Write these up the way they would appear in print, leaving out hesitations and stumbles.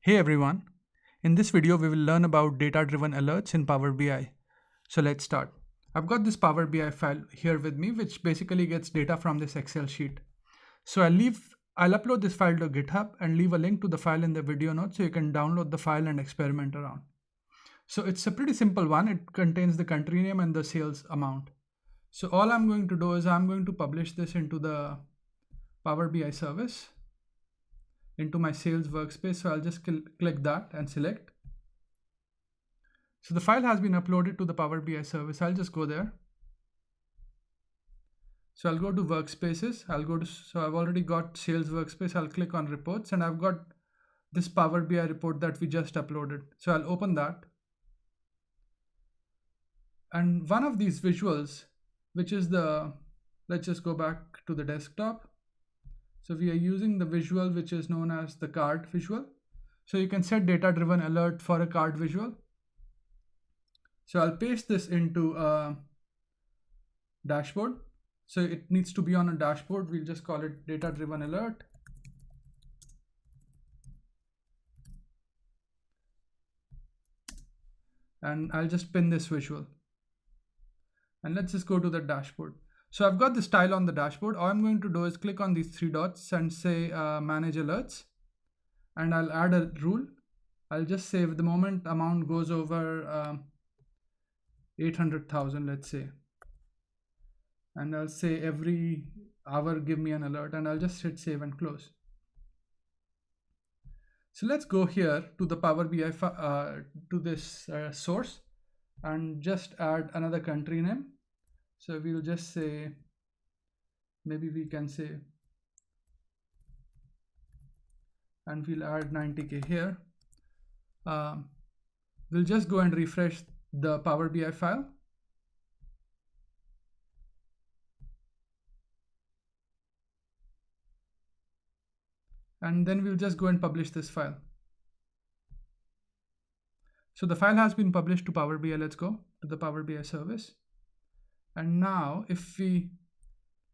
Hey everyone, in this video we will learn about data-driven alerts in Power BI. So let's start. I've got this Power BI file here with me which basically gets data from this Excel sheet. So I'll upload this file to GitHub and leave a link to the file in the video notes so you can download the file and experiment around. So it's a pretty simple one. It contains the country name and the sales amount. So all I'm going to do is I'm going to publish this into the Power BI service, into my sales workspace. So I'll just click that and select. So the file has been uploaded to the Power BI service. I'll just go there. So I'll go to workspaces. So I've already got sales workspace. I'll click on reports and I've got this Power BI report that we just uploaded. So I'll open that. And one of these visuals, which is let's just go back to the desktop. So we are using the visual which is known as the card visual. So you can set data-driven alert for a card visual. So I'll paste this into a dashboard. So it needs to be on a dashboard. We'll just call it data-driven alert. And I'll just pin this visual. And let's just go to the dashboard. So I've got this tile on the dashboard. All I'm going to do is click on these three dots and say manage alerts. And I'll add a rule. I'll just say if the moment amount goes over 800,000, let's say. And I'll say every hour give me an alert, and I'll just hit save and close. So let's go here to the Power BI to this source and just add another country name. So we'll just say, maybe we can say, and we'll add 90K here. We'll just go and refresh the Power BI file. And then we'll just go and publish this file. So the file has been published to Power BI. Let's go to the Power BI service. And now if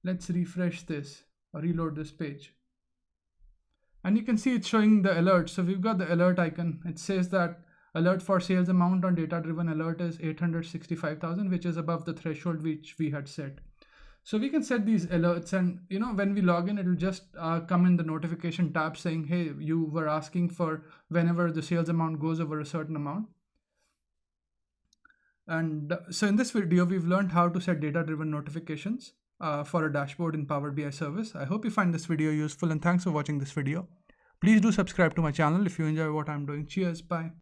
let's refresh this or reload this page. And you can see it's showing the alert. So we've got the alert icon. It says that alert for sales amount on data-driven alert is 865,000, which is above the threshold which we had set. So we can set these alerts, and when we log in, it will just come in the notification tab saying, hey, you were asking for whenever the sales amount goes over a certain amount. And so in this video, we've learned how to set data-driven notifications for a dashboard in Power BI service. I hope you find this video useful, and thanks for watching this video. Please do subscribe to my channel if you enjoy what I'm doing. Cheers, bye.